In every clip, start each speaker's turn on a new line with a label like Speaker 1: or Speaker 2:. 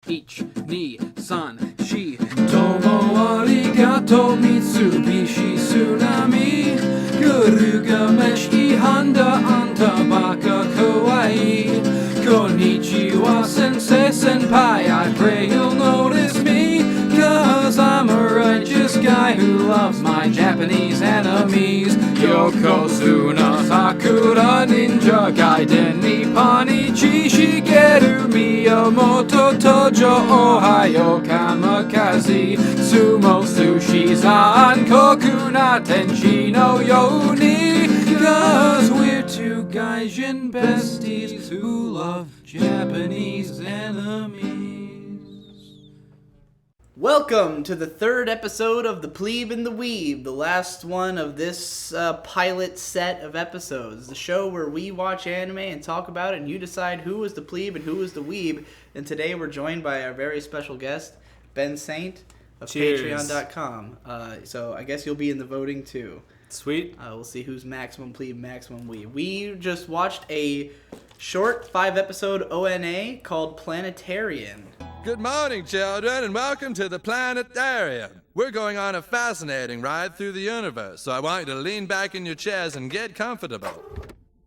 Speaker 1: Ichi, ni, san, shi. Tomo arigato, Mitsubishi Tsunami. Gurugameshi Honda anta baka kawaii. Konnichiwa sensei senpai, I pray you'll notice me. Cause I'm a righteous guy who loves my Japanese enemies. Yokozuna Sakura Ninja Gaiden Nipponichi Shigeru Miyamoto Tojo Ohio Kamikaze Sumo Sushi San Kokuna Tenshi no Yoni. Cause we're two gaijin besties who love Japanese enemies.
Speaker 2: Welcome to the third episode of the Pleeb The Weeb, the last one of this pilot set of episodes. The show where we watch anime and talk about it, and you decide who is the plebe and who is the weeb. And today we're joined by our very special guest, Ben Saint of Patreon.com. So I guess you'll be in the voting too.
Speaker 3: Sweet.
Speaker 2: We'll see who's maximum plebe, maximum weeb. We just watched a short 5-episode ONA called Planetarian.
Speaker 4: Good morning, children, and welcome to the Planetarian. We're going on a fascinating ride through the universe, so I want you to lean back in your chairs and get comfortable.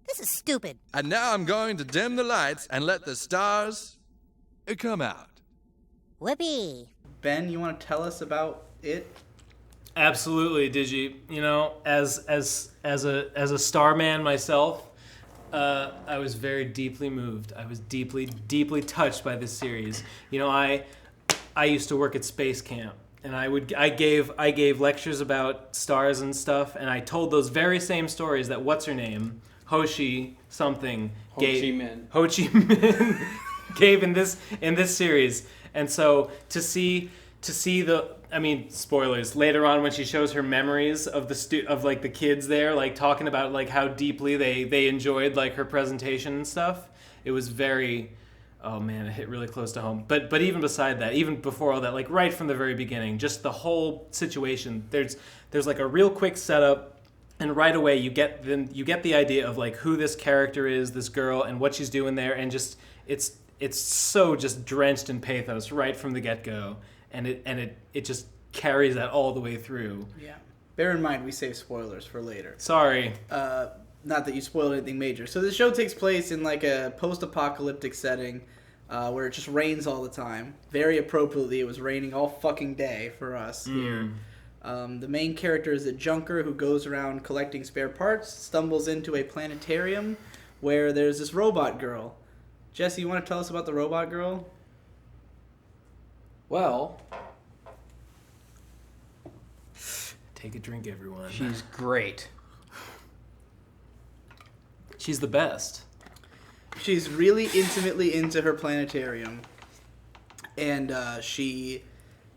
Speaker 5: This is stupid.
Speaker 4: And now I'm going to dim the lights and let the stars come out.
Speaker 5: Whoopee.
Speaker 2: Ben, you want to tell us about it?
Speaker 3: Absolutely, Digi. You know, as a starman myself, I was very deeply moved. I was deeply touched by this series. You know, I used to work at space camp, and I gave lectures about stars and stuff, and I told those very same stories that what's her name, Ho Chi Minh gave in this series. And so to see the, I mean, spoilers, later on when she shows her memories of the kids there, like talking about like how deeply they enjoyed like her presentation and stuff, it was very, oh man, it hit really close to home. But even beside that, even before all that, like right from the very beginning, just the whole situation, there's like a real quick setup, and right away you get the idea of like who this character is, this girl, and what she's doing there, and just it's so just drenched in pathos right from the get-go. And it just carries that all the way through. Yeah.
Speaker 2: Bear in mind, we save spoilers for later.
Speaker 3: Sorry.
Speaker 2: Not that you spoiled anything major. So the show takes place in like a post-apocalyptic setting where it just rains all the time. Very appropriately, it was raining all fucking day for us here. The main character is a junker who goes around collecting spare parts, stumbles into a planetarium where there's this robot girl. Jesse, you want to tell us about the robot girl?
Speaker 1: Well,
Speaker 3: take a drink, everyone.
Speaker 1: she's great.
Speaker 3: She's the best.
Speaker 2: She's really intimately into her planetarium, and she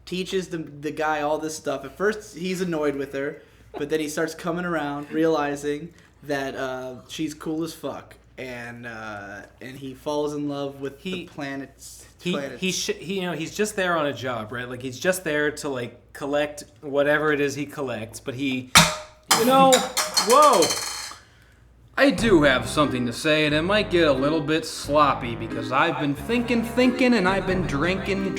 Speaker 2: teaches the guy all this stuff. At first, he's annoyed with her, but then he starts coming around, realizing that she's cool as fuck, and he falls in love with the planets.
Speaker 3: He's just there on a job, right? Like he's just there to like collect whatever it is he collects, but whoa.
Speaker 1: I do have something to say, and it might get a little bit sloppy because I've been thinking, and I've been drinking.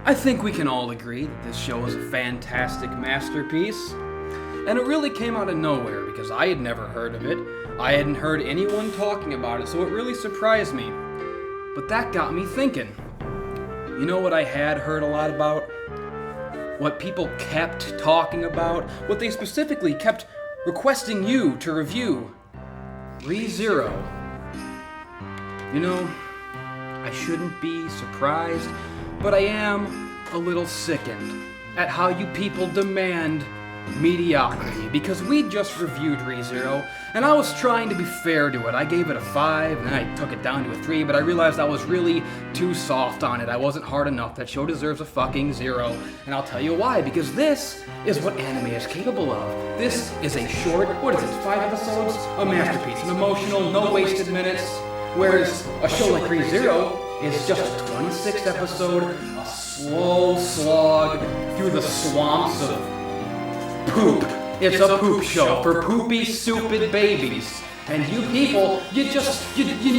Speaker 1: I think we can all agree that this show is a fantastic masterpiece, and it really came out of nowhere because I had never heard of it. I hadn't heard anyone talking about it, so it really surprised me. But that got me thinking. You know what I had heard a lot about? What people kept talking about? What they specifically kept requesting you to review? ReZero. You know, I shouldn't be surprised, but I am a little sickened at how you people demand mediocrity, because we just reviewed ReZero, and I was trying to be fair to it. I gave it a 5, and then I took it down to a 3, but I realized I was really too soft on it. I wasn't hard enough. That show deserves a fucking 0, and I'll tell you why, because this is what anime is capable of. This is a short, 5 episodes? A masterpiece, an emotional, no wasted minutes, whereas a show like ReZero is just a 26 episode, a slow slog through the swamps of poop. It's a poop show for poopy, stupid babies. And you people, you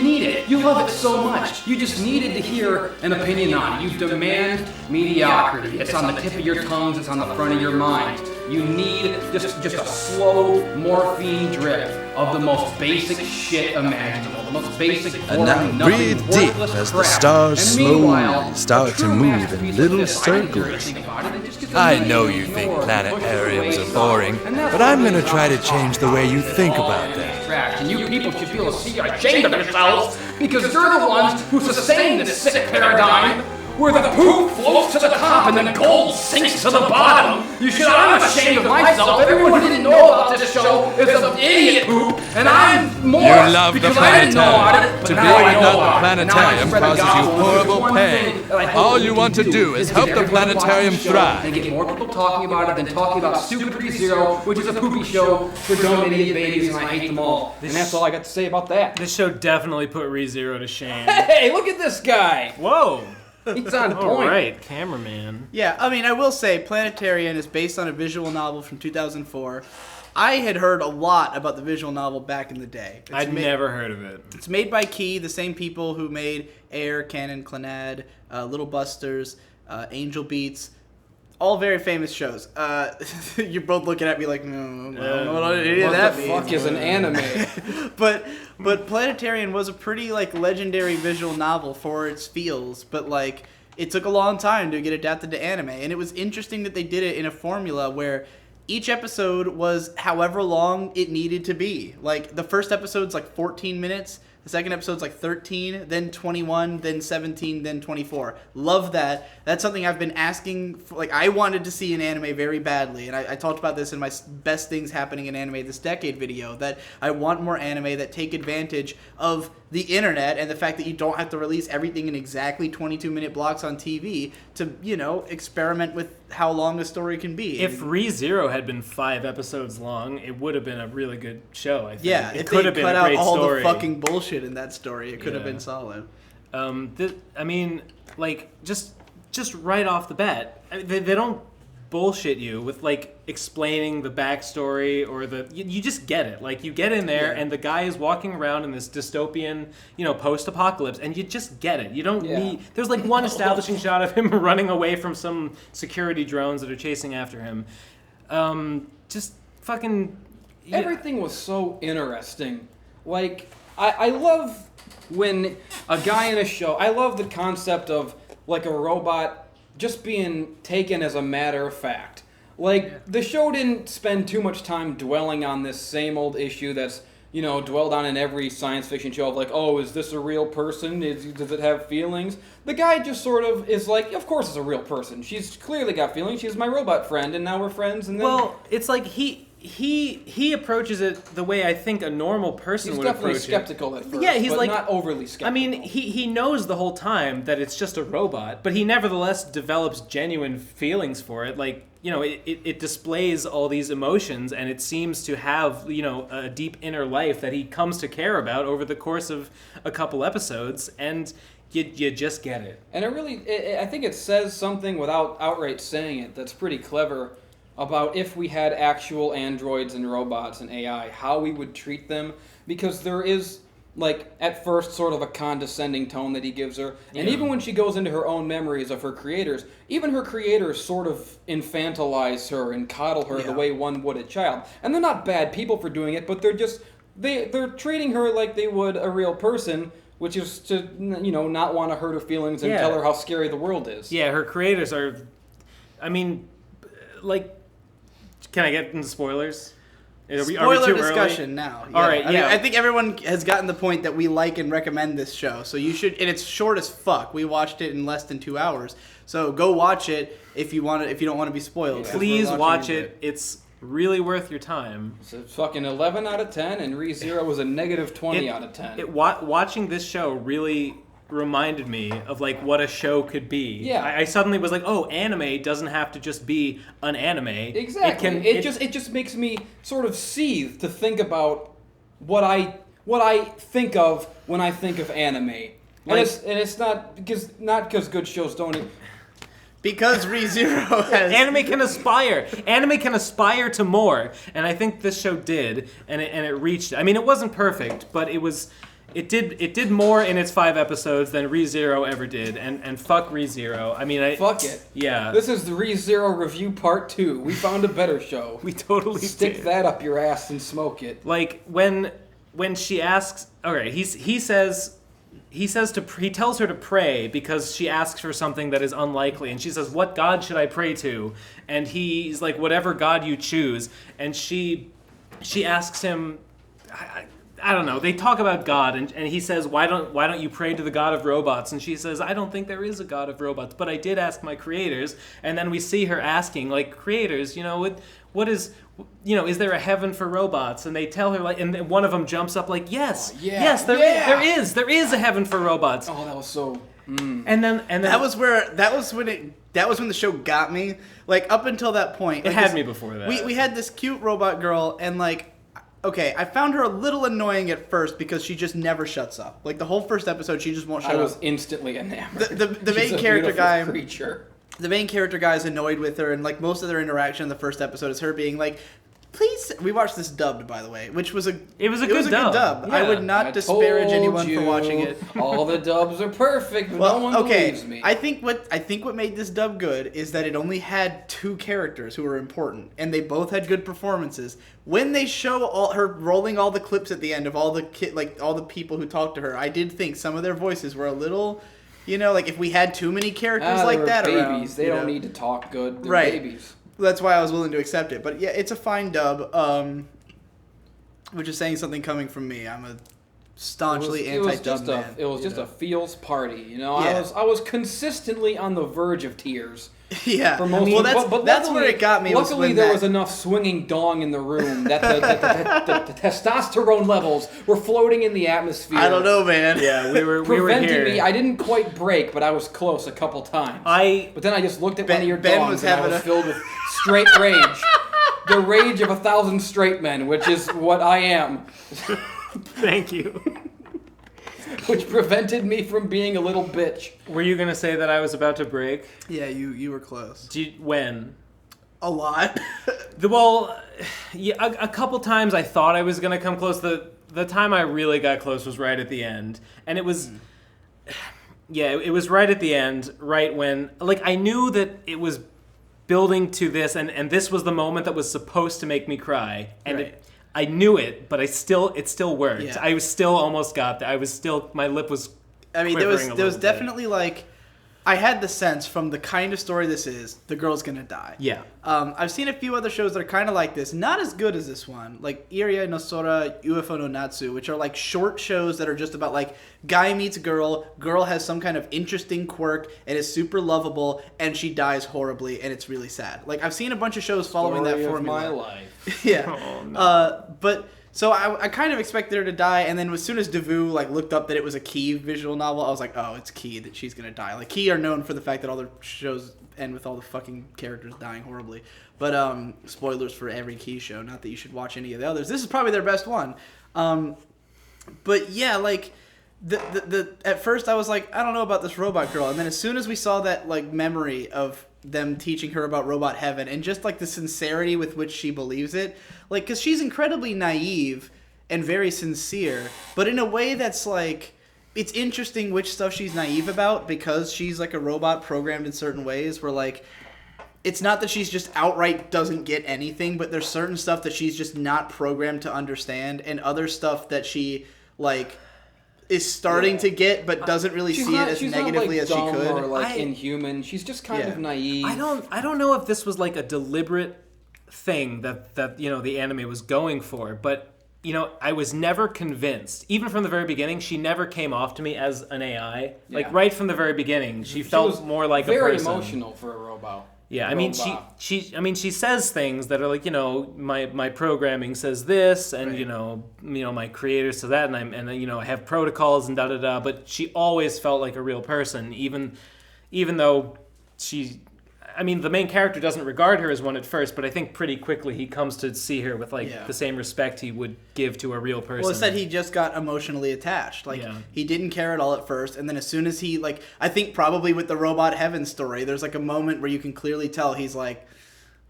Speaker 1: need it. You love it so much. You just needed to hear an opinion on it. You demand mediocrity. It's on the tip of your tongues. It's on the front of your minds. You need just a slow morphine drip of the most basic shit imaginable. The most basic, boring,
Speaker 4: And now
Speaker 1: nothing,
Speaker 4: breathe deep
Speaker 1: worthless
Speaker 4: as the
Speaker 1: crap.
Speaker 4: stars
Speaker 1: And
Speaker 4: slowly
Speaker 1: meanwhile,
Speaker 4: start
Speaker 1: a
Speaker 4: to
Speaker 1: true
Speaker 4: move
Speaker 1: masterpiece
Speaker 4: in
Speaker 1: like
Speaker 4: little
Speaker 1: this, I didn't do
Speaker 4: circles.
Speaker 1: anything about it. It just gets
Speaker 4: I
Speaker 1: annoying
Speaker 4: know
Speaker 1: to
Speaker 4: you think
Speaker 1: ignore
Speaker 4: planetariums
Speaker 1: and
Speaker 4: are boring,
Speaker 1: and that's
Speaker 4: but I'm
Speaker 1: what
Speaker 4: gonna try to
Speaker 1: it's
Speaker 4: change the way you think about that.
Speaker 1: trash. And you people should feel ashamed of yourselves because you're the ones who sustain this sick paradigm where the poop floats to the top and the gold sinks to the bottom. I'm ashamed of myself. Everyone who didn't know about this show is an idiot poop, and I'm more
Speaker 4: You love the
Speaker 1: because I didn't know about it,
Speaker 4: planetarium.
Speaker 1: but
Speaker 4: To be
Speaker 1: now I know
Speaker 4: without
Speaker 1: about
Speaker 4: the
Speaker 1: it. And now I
Speaker 4: planetarium
Speaker 1: spread the
Speaker 4: causes you
Speaker 1: gospel. There's
Speaker 4: horrible
Speaker 1: one
Speaker 4: pain.
Speaker 1: thing that I hope
Speaker 4: All
Speaker 1: that
Speaker 4: you
Speaker 1: we
Speaker 4: want
Speaker 1: can
Speaker 4: to do is
Speaker 1: get
Speaker 4: help the
Speaker 1: everyone watching
Speaker 4: planetarium
Speaker 1: the show
Speaker 4: thrive.
Speaker 1: and get more people talking about it than talking about Stupid ReZero, which is a poopy show for dumb idiot babies, and I hate them all. And that's all I got to say about that.
Speaker 3: This show definitely put ReZero to shame.
Speaker 1: Hey, look at this guy.
Speaker 3: Whoa!
Speaker 1: He's on
Speaker 3: All
Speaker 1: point.
Speaker 3: right, cameraman.
Speaker 2: Yeah, I mean, I will say Planetarian is based on a visual novel from 2004. I had heard a lot about the visual novel back in the day.
Speaker 3: I'd never heard of it.
Speaker 2: It's made by Key, the same people who made Air, Cannon, Clannad, Little Busters, Angel Beats. All very famous shows. You're both looking at me like, no, I don't know what any of
Speaker 1: What
Speaker 2: that
Speaker 1: the
Speaker 2: means.
Speaker 1: fuck is an anime?
Speaker 2: But Planetarian was a pretty like legendary visual novel for its feels, but like it took a long time to get adapted to anime, and it was interesting that they did it in a formula where each episode was however long it needed to be. Like the first episode's like 14 minutes, the second episode's like 13, then 21, then 17, then 24. Love that. That's something I've been asking for, like I wanted to see in anime very badly, and I talked about this in my best things happening in anime this decade video, that I want more anime that take advantage of the internet and the fact that you don't have to release everything in exactly 22-minute blocks on TV to, you know, experiment with how long a story can be.
Speaker 3: If ReZero had been 5 episodes long, it would have been a really good show, I think.
Speaker 2: yeah,
Speaker 3: it
Speaker 2: if
Speaker 3: could
Speaker 2: they
Speaker 3: have been
Speaker 2: cut
Speaker 3: a
Speaker 2: out
Speaker 3: great
Speaker 2: all
Speaker 3: story.
Speaker 2: the fucking bullshit in that story, it could have
Speaker 3: Yeah.
Speaker 2: been solid.
Speaker 3: I mean, like, just right off the bat, I mean, they don't bullshit you with like explaining the backstory or you just get it. Like you get in there and the guy is walking around in this dystopian, you know, post-apocalypse, and you just get it. You don't need. There's like one establishing shot of him running away from some security drones that are chasing after him. Just fucking. Yeah.
Speaker 1: Everything was so interesting. Like, I love when a guy in a show, I love the concept of like a robot just being taken as a matter of fact. Like, the show didn't spend too much time dwelling on this same old issue that's, you know, dwelled on in every science fiction show of like, oh, is this a real person? Does it have feelings? The guy just sort of is like, of course it's a real person. She's clearly got feelings. She's my robot friend, and now we're friends. And then
Speaker 3: Well, it's like he approaches it the way I think a normal person
Speaker 1: he's
Speaker 3: would
Speaker 1: definitely
Speaker 3: approach
Speaker 1: skeptical at first.
Speaker 3: Yeah, he's
Speaker 1: but
Speaker 3: like
Speaker 1: not overly skeptical.
Speaker 3: I mean, he knows the whole time that it's just a robot, but he nevertheless develops genuine feelings for it. Like, you know, it displays all these emotions, and it seems to have, you know, a deep inner life that he comes to care about over the course of a couple episodes, and you just get it.
Speaker 1: And I think it says something without outright saying it that's pretty clever about if we had actual androids and robots and AI, how we would treat them, because there is, like, at first sort of a condescending tone that he gives her, and even when she goes into her own memories of her creators, even her creators sort of infantilize her and coddle her the way one would a child. And they're not bad people for doing it, but they're treating her like they would a real person, which is to, you know, not want to hurt her feelings and tell her how scary the world is.
Speaker 3: Yeah, her creators are, I mean, like, can I get into spoilers? Are we
Speaker 2: Spoiler
Speaker 3: too
Speaker 2: discussion
Speaker 3: early?
Speaker 2: now.
Speaker 3: All right,
Speaker 2: I mean,
Speaker 3: yeah.
Speaker 2: I think everyone has gotten the point that we like and recommend this show. So you should, and it's short as fuck. We watched it in less than 2 hours. So go watch it if you want to, if you don't want to be spoiled. 'cause we're
Speaker 3: Please
Speaker 2: watching
Speaker 3: watch it. It's really worth your time.
Speaker 1: It's a fucking 11 out of 10, and ReZero was a negative 20 out of 10.
Speaker 3: Watching this show really reminded me of like what a show could be.
Speaker 1: Yeah.
Speaker 3: I suddenly was like, oh, anime doesn't have to just be an anime.
Speaker 1: Exactly. It just makes me sort of seethe to think about what I think of when I think of anime. And
Speaker 3: Like-
Speaker 1: it's not because good shows don't.
Speaker 2: Because ReZero has...
Speaker 3: Anime can aspire to more, and I think this show did, and it reached. I mean, it wasn't perfect, but it did more in its 5 episodes than ReZero ever did, and fuck ReZero. I mean,
Speaker 1: fuck it.
Speaker 3: Yeah.
Speaker 1: This is the ReZero review part 2. We found a better show.
Speaker 3: We totally
Speaker 1: stick
Speaker 3: did.
Speaker 1: that up your ass and smoke it.
Speaker 3: Like when she asks, okay, he tells her to pray because she asks for something that is unlikely, and she says, "What God should I pray to?" And he's like, "Whatever God you choose." And she asks him, I don't know. They talk about God, and he says, "Why don't you pray to the God of robots?" And she says, "I don't think there is a God of robots, but I did ask my creators." And then we see her asking, like, creators, what is, is there a heaven for robots? And they tell her, like, and one of them jumps up, like, yes, there is a heaven for robots.
Speaker 1: Oh, that was so.
Speaker 3: And then
Speaker 2: that was when the show got me. Like, up until that point,
Speaker 3: it had me before that.
Speaker 2: We had this cute robot girl, and like. Okay, I found her a little annoying at first because she just never shuts up. Like, the whole first episode, she just won't shut up.
Speaker 1: I was instantly enamored.
Speaker 2: The main character guy... The main character guy is annoyed with her, and, like, most of their interaction in the first episode is her being like, please... We watched this dubbed, by the way, which was a...
Speaker 3: It was a good dub.
Speaker 2: Yeah, I would not disparage anyone for watching it.
Speaker 1: All the dubs are perfect, but no one believes me.
Speaker 2: I think what made this dub good is that it only had 2 characters who were important, and they both had good performances. When they show her rolling all the clips at the end of all the all the people who talked to her, I did think some of their voices were a little, like if we had too many characters like that
Speaker 1: babies.
Speaker 2: around,
Speaker 1: They don't need to talk good. They're
Speaker 2: right.
Speaker 1: babies.
Speaker 2: That's why I was willing to accept it. But yeah, it's a fine dub. Which is saying something coming from me. I'm a staunchly anti-dub man.
Speaker 1: It was just a feels party.
Speaker 2: Yeah.
Speaker 1: I was consistently on the verge of tears.
Speaker 2: Yeah,
Speaker 1: For most
Speaker 2: that's where it got me.
Speaker 1: Luckily, there was enough swinging dong in the room that the testosterone levels were floating in the atmosphere.
Speaker 2: I don't know, man.
Speaker 3: Yeah, we were
Speaker 1: preventing
Speaker 3: here.
Speaker 1: me. I didn't quite break, but I was close a couple times. But then I just looked at one of your dongs and I was filled with straight rage. The rage of 1,000 straight men, which is what I am.
Speaker 3: Thank you.
Speaker 2: which prevented me from being a little bitch.
Speaker 3: Were you gonna say that I was about to break?
Speaker 2: Yeah, you were close.
Speaker 3: When?
Speaker 2: A lot.
Speaker 3: A couple times I thought I was gonna come close. The time I really got close was right at the end, and it was. Yeah, it was right at the end, right when, I knew that it was building to this, and this was the moment that was supposed to make me cry, and
Speaker 2: right.
Speaker 3: I knew it, but it still worked.
Speaker 2: Yeah.
Speaker 3: I was still almost got there. My lip was.
Speaker 2: I mean, there was definitely I had the sense from the kind of story this is, the girl's gonna die.
Speaker 3: Yeah.
Speaker 2: I've seen a few other shows that are kind of like this, not as good as this one, like Iria no Sora, UFO no Natsu, which are short shows that are just about guy meets girl has some kind of interesting quirk and is super lovable, and she dies horribly, and it's really sad. I've seen a bunch of shows following that formula.
Speaker 1: Story of my life.
Speaker 2: Yeah.
Speaker 3: Oh, no.
Speaker 2: But. So I kind of expected her to die, and then as soon as Devu looked up that it was a Key visual novel, I was like, oh, it's Key that she's gonna die. Key are known for the fact that all their shows end with all the fucking characters dying horribly. But spoilers for every Key show. Not that you should watch any of the others. This is probably their best one. But yeah, the at first I was like, I don't know about this robot girl, and then as soon as we saw that memory of them teaching her about robot heaven and just the sincerity with which she believes it, because she's incredibly naive and very sincere, but in a way that's it's interesting which stuff she's naive about, because she's a robot programmed in certain ways where it's not that she's just outright doesn't get anything, but there's certain stuff that she's just not programmed to understand, and other stuff that she is starting to get, but doesn't really see it as negatively as she could.
Speaker 1: Or inhuman. She's just kind of naive.
Speaker 3: I don't know if this was a deliberate thing that the anime was going for, but I was never convinced. Even from the very beginning, she never came off to me as an AI.
Speaker 1: Yeah.
Speaker 3: Right from the very beginning, she felt more like a person.
Speaker 1: Very emotional for a robot.
Speaker 3: Yeah, I mean, she says things that are my programming says this, and
Speaker 2: right.
Speaker 3: My creator says that, and I have protocols and but she always felt like a real person, even though she, I mean, the main character doesn't regard her as one at first, but I think pretty quickly he comes to see her with the same respect he would give to a real person.
Speaker 2: Well, it said he just got emotionally attached. He didn't care at all at first, and then as soon as he I think probably with the Robot Heaven story, there's a moment where you can clearly tell he's like,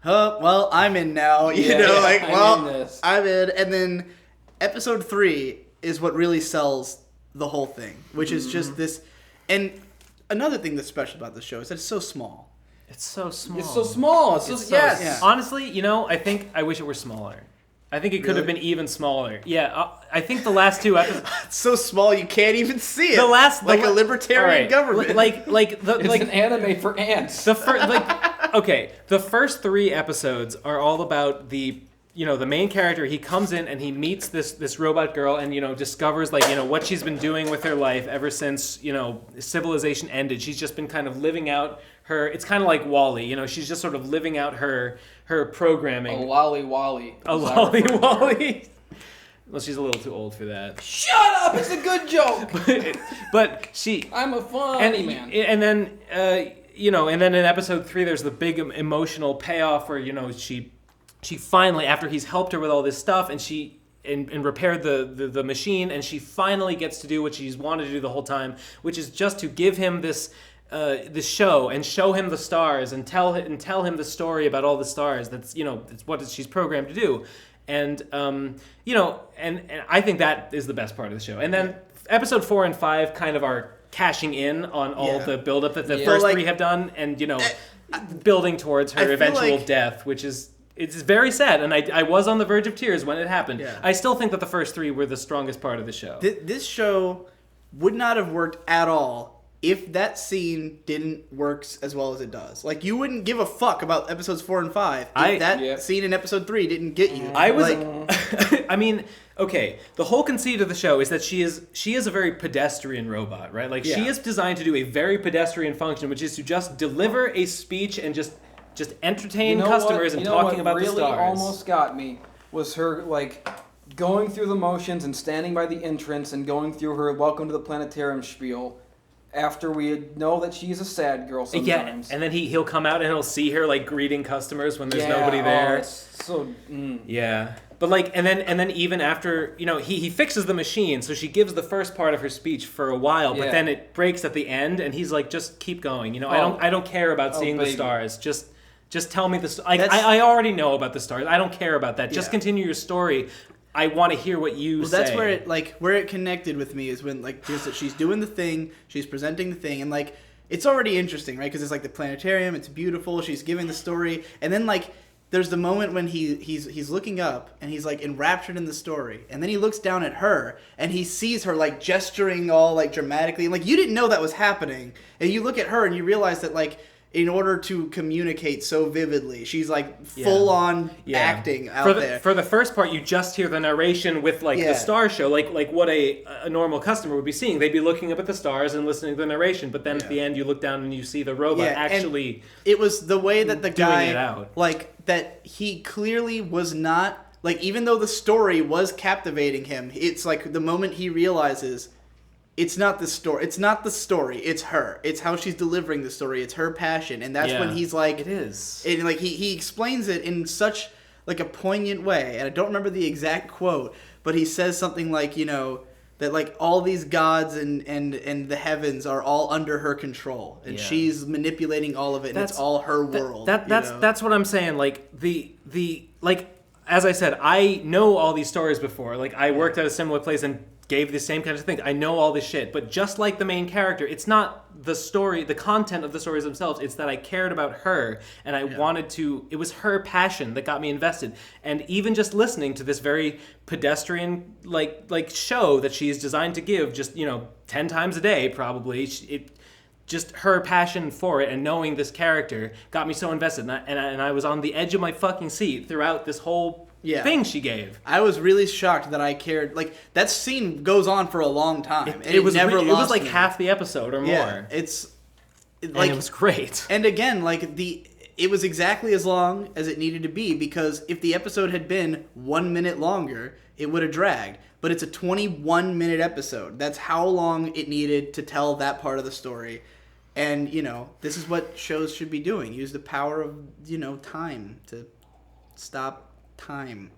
Speaker 2: "Oh, well, I'm in now." I'm in. And then episode 3 is what really sells the whole thing, which is just this. And another thing that's special about this show is that it's so small.
Speaker 3: It's so small.
Speaker 1: It's so small. Yes.
Speaker 2: Yeah.
Speaker 3: Honestly, I wish it were smaller. I think it could have been even smaller. Yeah, I think the last 2 episodes.
Speaker 2: It's so small you can't even see it. A libertarian government.
Speaker 1: It's an anime for ants.
Speaker 3: The first 3 episodes are all about the main character. He comes in and he meets this robot girl and discovers what she's been doing with her life ever since civilization ended. She's just been kind of living out her. It's kind of like WALL-E. She's just sort of living out her programming.
Speaker 1: A lolly-wally.
Speaker 3: A lolly-wally. Well, she's a little too old for that.
Speaker 1: Shut up! It's a good joke.
Speaker 3: but she.
Speaker 1: I'm a funny man.
Speaker 3: And then and then in episode 3, there's the big emotional payoff where she finally, after he's helped her with all this stuff and she and repaired the machine, and she finally gets to do what she's wanted to do the whole time, which is just to give him this show and show him the stars and tell him the story about all the stars. That's it's what she's programmed to do, and and I think that is the best part of the show. And then episode 4 and 5 kind of are cashing in on all the buildup that the first 3 have done, and building towards her eventual death, which is. It's very sad, and I was on the verge of tears when it happened. Yeah. I still think that the first 3 were the strongest part of the show.
Speaker 2: This show would not have worked at all if that scene didn't work as well as it does. You wouldn't give a fuck about episodes 4 and 5 if that scene in episode 3 didn't get you.
Speaker 3: I was... I mean... Okay, the whole conceit of the show is that she is a very pedestrian robot, right? She is designed to do a very pedestrian function, which is to just deliver a speech and just entertain customers and talking about the stars.
Speaker 1: What really almost got me was her going through the motions and standing by the entrance and going through her "Welcome to the Planetarium" spiel. After we know that she's a sad girl sometimes.
Speaker 3: Yeah, and then he'll come out and he'll see her greeting customers when there's nobody there. Yeah. But and then even after he fixes the machine, so she gives the first part of her speech for a while, but then it breaks at the end, and he's like, just keep going. I don't care about seeing the stars. Just tell me the I already know about the stars. I don't care about that. Just continue your story. I want to hear what you say.
Speaker 2: That's where it connected with me is when just that she's doing the thing, she's presenting the thing, and it's already interesting, right? Because it's the planetarium, it's beautiful, she's giving the story, and then there's the moment when he's looking up and he's enraptured in the story, and then he looks down at her and he sees her gesturing all dramatically, and you didn't know that was happening, and you look at her and you realize that in order to communicate so vividly, she's full on acting out there.
Speaker 3: For the first part, you just hear the narration with the star show, what a normal customer would be seeing. They'd be looking up at the stars and listening to the narration, but then at the end, you look down and you see the robot actually. And
Speaker 2: it was the way that the guy
Speaker 3: it out.
Speaker 2: That he clearly was not even though the story was captivating him, it's the moment he realizes. It's not the story. It's not the story. It's her. It's how she's delivering the story. It's her passion, and that's when he's
Speaker 3: it is.
Speaker 2: And he explains it in such a poignant way. And I don't remember the exact quote, but he says something that all these gods and the heavens are all under her control, and she's manipulating all of it, and it's all her world.
Speaker 3: That's what I'm saying. As I said, I know all these stories before. I worked at a similar place and gave the same kind of thing. I know all this shit, but just like the main character, it's not the story, the content of the stories themselves. It's that I cared about her, and I wanted to. It was her passion that got me invested. And even just listening to this very pedestrian show that she's designed to give, just 10 times a day probably. Just her passion for it and knowing this character got me so invested, and I was on the edge of my fucking seat throughout this whole thing she gave.
Speaker 2: I was really shocked that I cared. That scene goes on for a long time.
Speaker 3: It was half the episode or more.
Speaker 2: Yeah,
Speaker 3: and it was great.
Speaker 2: And again, it was exactly as long as it needed to be, because if the episode had been 1 minute longer, it would have dragged. But it's a 21-minute episode. That's how long it needed to tell that part of the story. And, this is what shows should be doing. Use the power of, time to stop time.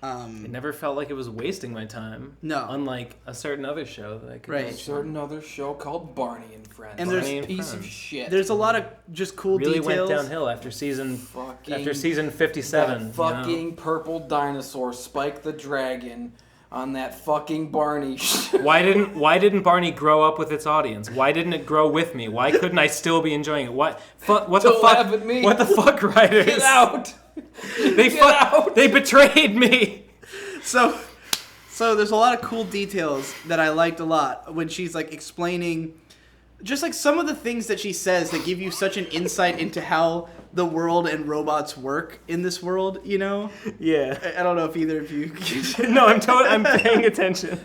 Speaker 3: It never felt like it was wasting my time.
Speaker 2: No.
Speaker 3: Unlike a certain other show that I could
Speaker 2: Right.
Speaker 1: A certain other show called Barney and Friends.
Speaker 2: And
Speaker 1: That's
Speaker 2: there's-
Speaker 1: a piece of
Speaker 3: Friends.
Speaker 1: shit.
Speaker 2: There's a lot of just cool
Speaker 3: really
Speaker 2: details.
Speaker 3: went downhill after season
Speaker 1: Fucking-
Speaker 3: 57.
Speaker 1: That fucking purple dinosaur, Spike the Dragon, on that fucking Barney show.
Speaker 3: Why didn't Barney grow up with its audience? Why didn't it grow with me? Why couldn't I still be enjoying it? What the
Speaker 1: Don't
Speaker 3: fuck?
Speaker 1: laugh at me.
Speaker 3: What the fuck, writers?
Speaker 1: Get out!
Speaker 3: They betrayed me.
Speaker 2: So there's a lot of cool details that I liked a lot when she's like explaining just like some of the things that she says that give you such an insight into how the world and robots work in this world,
Speaker 3: Yeah.
Speaker 2: I don't know if either of you
Speaker 3: No, I'm paying attention.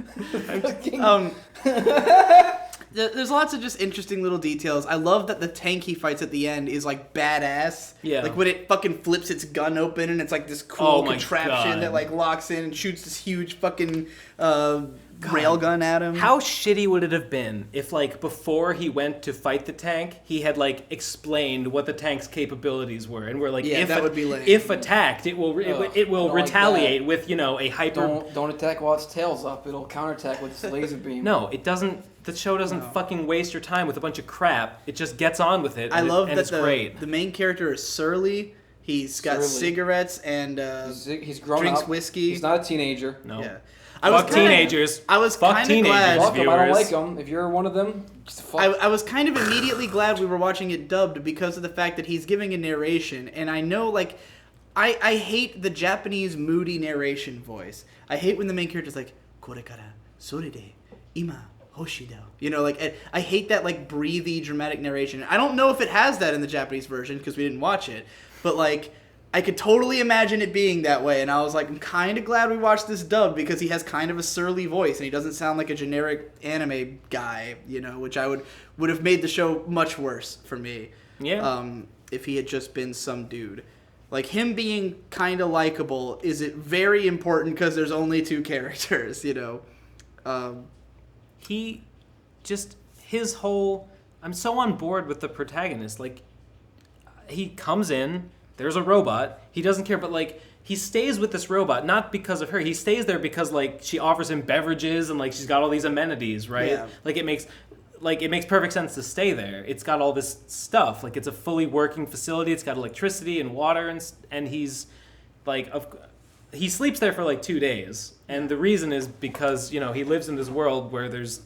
Speaker 2: There's lots of just interesting little details. I love that the tank he fights at the end is like badass.
Speaker 3: Yeah.
Speaker 2: Like when it fucking flips its gun open and it's like this cool
Speaker 3: my
Speaker 2: contraption
Speaker 3: God.
Speaker 2: that like locks in and shoots this huge fucking railgun at him.
Speaker 3: How shitty would it have been if, like, before he went to fight the tank, he had, like, explained what the tank's capabilities were, and we're like,
Speaker 2: Yeah, that would be lame.
Speaker 3: if attacked, it will
Speaker 1: don't like
Speaker 3: retaliate
Speaker 1: that.
Speaker 3: with, a hyper.
Speaker 1: Don't attack while its tail's up. It'll counterattack with its laser beam.
Speaker 3: No, it doesn't. The show doesn't fucking waste your time with a bunch of crap. It just gets on with it.
Speaker 2: I love
Speaker 3: and
Speaker 2: that
Speaker 3: it's great.
Speaker 2: the main character is surly. He's got
Speaker 1: Surly.
Speaker 2: cigarettes and
Speaker 1: He's grown
Speaker 2: drinks
Speaker 1: up.
Speaker 2: whiskey.
Speaker 1: He's not a teenager.
Speaker 3: No.
Speaker 2: Yeah.
Speaker 3: Fuck teenagers.
Speaker 2: I was
Speaker 3: Fuck
Speaker 2: kinda
Speaker 3: teenagers.
Speaker 2: glad-
Speaker 1: Fuck 'em, I don't
Speaker 3: viewers.
Speaker 1: like them. If you're one of them, just fuck.
Speaker 2: I was kind of immediately glad we were watching it dubbed because of the fact that he's giving a narration, and I know, like, I hate the Japanese moody narration voice. I hate when the main character's like, "Korekara, sore de, ima, hoshida." I hate that, like, breathy, dramatic narration. I don't know if it has that in the Japanese version because we didn't watch it, but, like, I could totally imagine it being that way, and I was like, I'm kind of glad we watched this dub because he has kind of a surly voice, and he doesn't sound like a generic anime guy, which I would have made the show much worse for me.
Speaker 3: Yeah.
Speaker 2: If he had just been some dude. Like, him being kind of likable is very important because there's only two characters,
Speaker 3: He just his whole I'm so on board with the protagonist. Like, he comes in, there's a robot, he doesn't care, but like he stays with this robot not because of her. He stays there because like she offers him beverages and like she's got all these amenities, right?
Speaker 2: Yeah.
Speaker 3: Like it makes perfect sense to stay there. It's got all this stuff. Like, it's a fully working facility. It's got electricity and water, and he's like he sleeps there for like 2 days. And the reason is because, he lives in this world where there's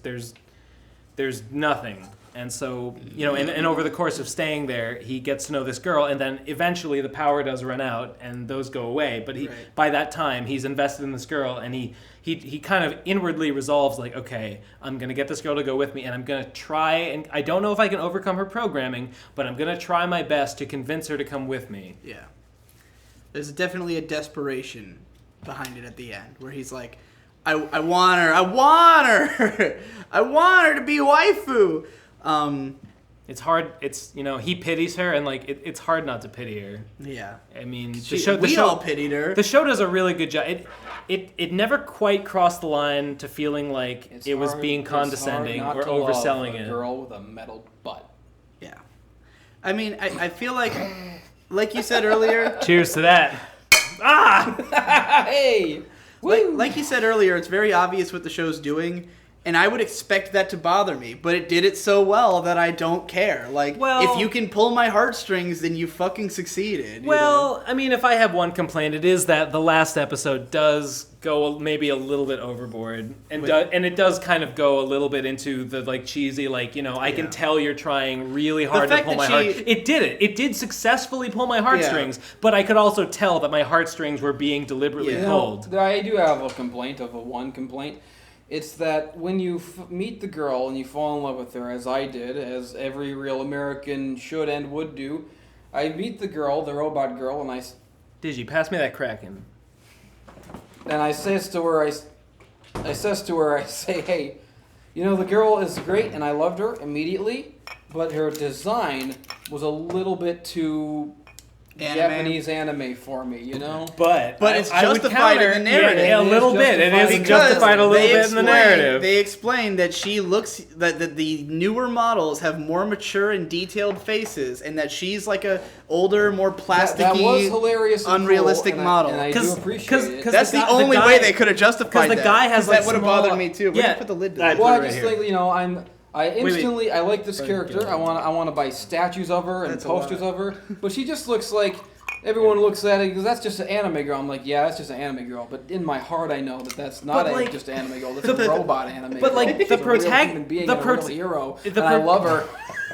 Speaker 3: nothing. And so, and over the course of staying there, he gets to know this girl, and then eventually the power does run out, and those go away. But by that time, he's invested in this girl, and he kind of inwardly resolves, like, okay, I'm going to get this girl to go with me, and I'm going to try, and I don't know if I can overcome her programming, but I'm going to try my best to convince her to come with me.
Speaker 2: Yeah. There's definitely a desperation behind it at the end, where he's like, I want her, I want her to be waifu.
Speaker 3: It's hard. It's he pities her, and like it's hard not to pity her.
Speaker 2: Yeah.
Speaker 3: I mean,
Speaker 2: We all pitied her.
Speaker 3: The show does a really good job. It never quite crossed the line to feeling like it was being condescending or overselling it.
Speaker 1: A girl with a metal butt.
Speaker 2: Yeah. I mean, I feel like you said earlier.
Speaker 3: Cheers to that.
Speaker 1: Hey.
Speaker 2: Like you said earlier, it's very obvious what the show's doing, and I would expect that to bother me, but it did it so well that I don't care. Like, if you can pull my heartstrings, then you fucking succeeded.
Speaker 3: I mean, if I have one complaint, it is that the last episode does go maybe a little bit overboard, and it does kind of go a little bit into the like cheesy, like I can tell you're trying really hard to pull my heart. It did it. It did successfully pull my heartstrings, but I could also tell that my heartstrings were being deliberately pulled.
Speaker 1: I do have one complaint. It's that when you meet the girl and you fall in love with her, as I did, as every real American should and would do, I meet the girl, the robot girl, and
Speaker 3: Digi, pass me that Kraken.
Speaker 1: And I says to her, I say, hey, the girl is great, and I loved her immediately, but her design was a little bit too Japanese anime for me, you know?
Speaker 2: But it's
Speaker 3: I would
Speaker 2: justified in
Speaker 3: counter-
Speaker 2: the narrative.
Speaker 3: Yeah, a little bit. It is
Speaker 2: Because
Speaker 3: justified a little
Speaker 2: they
Speaker 3: bit in the
Speaker 2: explain-
Speaker 3: narrative.
Speaker 2: They explain that she looks that the newer models have more mature and detailed faces, and that she's like a older, more plasticky,
Speaker 1: that was hilarious and
Speaker 2: unrealistic
Speaker 1: cool,
Speaker 2: model.
Speaker 1: and I do appreciate it.
Speaker 2: That's the only way they could have justified that.
Speaker 3: the guy has,
Speaker 2: 'cause
Speaker 3: like,
Speaker 2: that would have
Speaker 3: small-
Speaker 2: bothered me too. Where
Speaker 3: Yeah.
Speaker 2: did you put the lid to
Speaker 3: I
Speaker 2: that?
Speaker 3: put
Speaker 1: Well,
Speaker 3: it
Speaker 1: I
Speaker 3: right
Speaker 1: just
Speaker 3: here.
Speaker 1: think, I instantly, I like this character. I want to buy statues of her and
Speaker 2: That's a
Speaker 1: posters
Speaker 2: lot.
Speaker 1: of her. But she just looks like, everyone looks at it because that's just an anime girl. I'm like, yeah, that's just an anime girl. But in my heart, I know that that's not
Speaker 3: But, like,
Speaker 1: just an anime girl. That's a robot anime.
Speaker 3: but, like,
Speaker 1: girl.
Speaker 3: the
Speaker 1: She's a real
Speaker 3: protag-
Speaker 1: human being
Speaker 3: the
Speaker 1: and a
Speaker 3: pro-
Speaker 1: real hero,
Speaker 3: the
Speaker 1: and I
Speaker 3: pro-
Speaker 1: love her.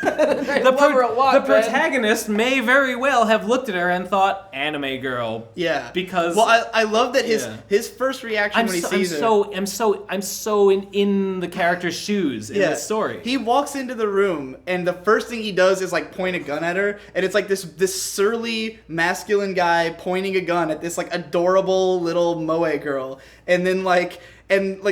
Speaker 1: I love her a lot,
Speaker 3: the
Speaker 1: man.
Speaker 3: protagonist may very well have looked at her and thought, anime girl.
Speaker 2: Yeah,
Speaker 3: Because
Speaker 2: well, I love that
Speaker 3: Yeah.
Speaker 2: his first reaction when he sees her.
Speaker 3: I'm so in the character's shoes in this story.
Speaker 2: He walks into the room, and the first thing he does is like point a gun at her, and it's like this surly masculine guy pointing a gun at this like adorable little moe girl, and then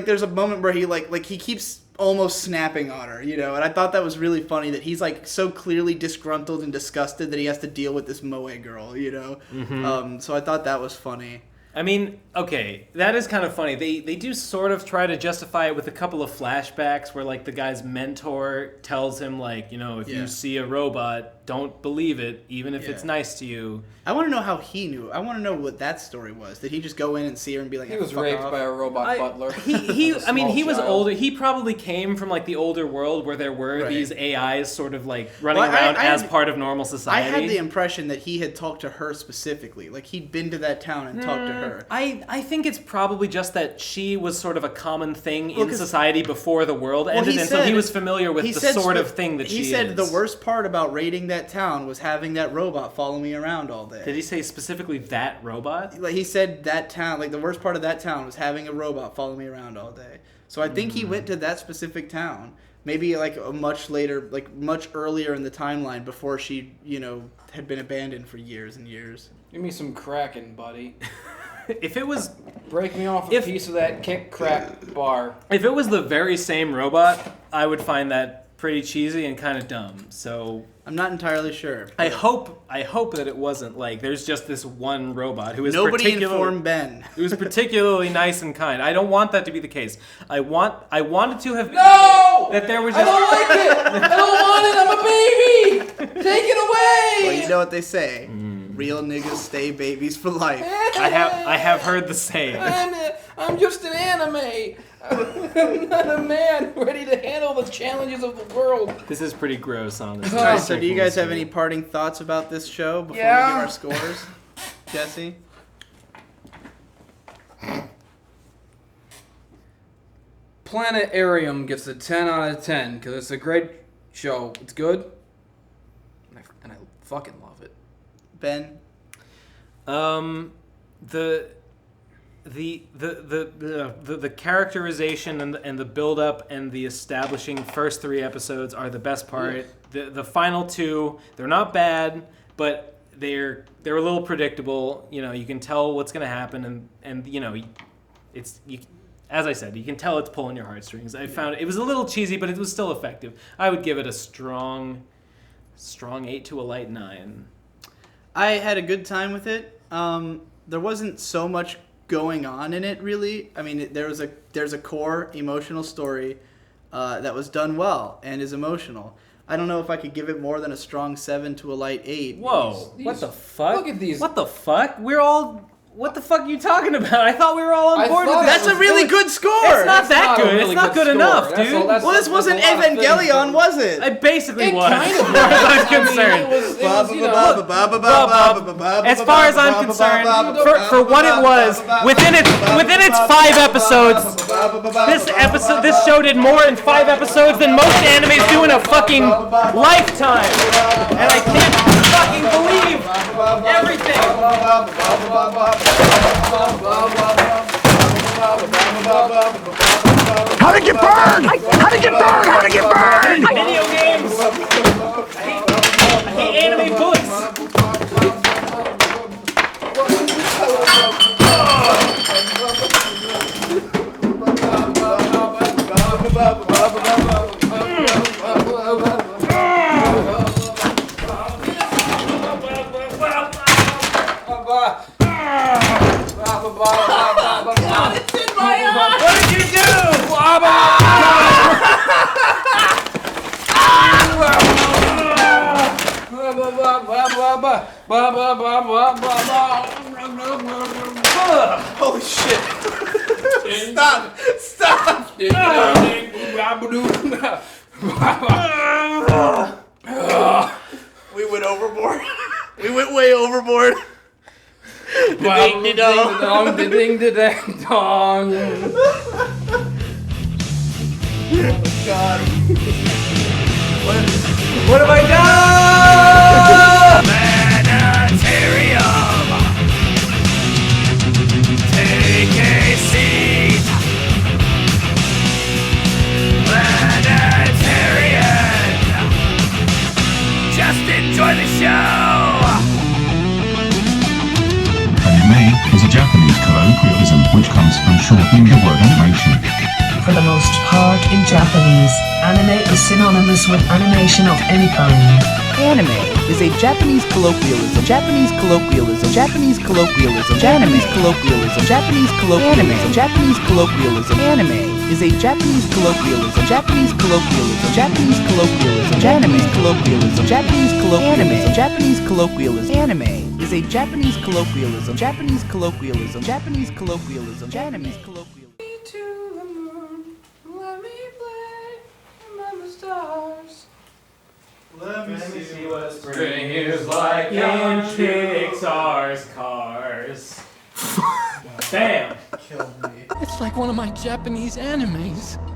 Speaker 2: there's a moment where he he keeps almost snapping on her, you know, and I thought that was really funny that he's like so clearly disgruntled and disgusted that he has to deal with this moe girl, you know. So I thought that was funny.
Speaker 3: I mean, okay, that is kind of funny. They do sort of try to justify it with a couple of flashbacks where, like, the guy's mentor tells him, like, you know, if you see a robot, don't believe it, even if it's nice to you.
Speaker 2: I want to know how he knew. I want to know what that story was. Did he just go in and see her and be like,
Speaker 1: He was
Speaker 2: fuck
Speaker 1: raped
Speaker 2: off?
Speaker 1: by a robot butler.
Speaker 3: He
Speaker 1: As a
Speaker 3: I mean,
Speaker 1: small
Speaker 3: he was
Speaker 1: child.
Speaker 3: older. He probably came from, like, the older world where there were
Speaker 2: Right.
Speaker 3: these AIs sort of, like, running
Speaker 2: Well,
Speaker 3: around
Speaker 2: I
Speaker 3: as
Speaker 2: had-
Speaker 3: part of normal
Speaker 2: I
Speaker 3: society.
Speaker 2: had the impression that he had talked to her specifically. Like, he'd been to that town and talked to her.
Speaker 3: I think it's probably just that she was sort of a common thing in
Speaker 2: 'cause-
Speaker 3: society before the world ended,
Speaker 2: he
Speaker 3: and so he
Speaker 2: said-
Speaker 3: was familiar with
Speaker 2: he
Speaker 3: the
Speaker 2: said
Speaker 3: sort
Speaker 2: spe-
Speaker 3: of thing that she
Speaker 2: He said
Speaker 3: is.
Speaker 2: the worst part about raiding that town was having that robot follow me around all day.
Speaker 3: Did he say specifically that robot?
Speaker 2: Like, he said that town, like the worst part of that town was having a robot follow me around all day. So I think he went to that specific town. Maybe like a much later, like much earlier in the timeline before she, you know, had been abandoned for years and years.
Speaker 1: Give me some Kraken, buddy.
Speaker 3: If it was
Speaker 1: Break me off a piece of that kick crack bar.
Speaker 3: If it was the very same robot, I would find that pretty cheesy and kind of dumb. So
Speaker 2: I'm not entirely sure.
Speaker 3: I hope that it wasn't like there's just this one robot who is
Speaker 2: Nobody informed Ben.
Speaker 3: who's particularly nice and kind. I don't want that to be the case. I wanted to have
Speaker 1: No!
Speaker 3: that there was
Speaker 1: I
Speaker 3: just
Speaker 1: don't like it! I don't want it! I'm a baby! Take it away!
Speaker 2: Well, you know what they say. Real niggas stay babies for life.
Speaker 3: I have heard the same.
Speaker 1: I'm just an anime. I'm not a man ready to handle the challenges of the world.
Speaker 3: This is pretty gross, honestly.
Speaker 2: All right, so do you guys have any parting thoughts about this show before we give our scores? Jesse?
Speaker 1: Planetarium gets a 10 out of 10 because it's a great show. It's good. And I fucking love it.
Speaker 2: Ben?
Speaker 3: The characterization and the build up and the establishing first 3 episodes are the best part. The final 2, they're not bad, but they're a little predictable. You know, you can tell what's gonna happen, and you know, as I said, you can tell it's pulling your heartstrings. I found it was a little cheesy, but it was still effective. I would give it a strong 8 to a light 9.
Speaker 2: I had a good time with it. There wasn't so much going on in it, really. I mean, there's a core emotional story that was done well and is emotional. I don't know if I could give it more than a strong 7 to a light 8.
Speaker 3: Whoa! What the fuck?
Speaker 1: Look at these.
Speaker 3: What the fuck? What the fuck are you talking about? I thought we were all on
Speaker 1: I
Speaker 3: board with
Speaker 1: thought
Speaker 3: this.
Speaker 2: That's a really good score!
Speaker 3: It's not that
Speaker 1: not a
Speaker 3: good.
Speaker 1: really
Speaker 3: It's not
Speaker 1: good
Speaker 3: good
Speaker 1: score.
Speaker 3: enough,
Speaker 1: That's
Speaker 3: dude.
Speaker 1: all- that's-
Speaker 2: Well, this wasn't
Speaker 1: a lot of things.
Speaker 2: Evangelion, was it?
Speaker 3: It basically
Speaker 1: It
Speaker 3: was,
Speaker 1: kind
Speaker 3: as
Speaker 1: of
Speaker 3: far as I'm
Speaker 1: was.
Speaker 3: concerned.
Speaker 1: It was, you know,
Speaker 3: As far as I'm concerned, for what it was, within its 5 episodes, this show did more in 5 episodes than most animes do in a fucking lifetime, and I can't fucking believe everything.
Speaker 6: How'd it get burned? How'd it get burned? How'd it get burned?
Speaker 3: Video games. I hate anime books.
Speaker 2: Holy shit. Stop! Stop! We went overboard. We went way overboard.
Speaker 1: Ding ding dong, ding ding dong.
Speaker 2: God.
Speaker 1: What have I done?
Speaker 6: Planetarium. Take a seat. Planetarian. Just enjoy the show.
Speaker 7: Anime is a Japanese colloquialism which comes from shortening the word animation.
Speaker 8: For the most part in Japanese, anime is synonymous with animation of any kind.
Speaker 9: Anime is a Japanese colloquialism. Japanese colloquialism. Japanese colloquialism. Japanese colloquialism. Japanese colloquialism. Japanese colloquialism. Anime is a Japanese colloquialism. Japanese colloquialism. Japanese colloquialism. Japanese colloquialism. Japanese colloquialism. Japanese colloquialism. Anime is a Japanese colloquialism. Japanese colloquialism. Japanese colloquialism. Japanese colloquialism.
Speaker 3: Let me see what spring is like in Pixar's cars. Bam!
Speaker 2: Killed me.
Speaker 10: It's like one of my Japanese animes.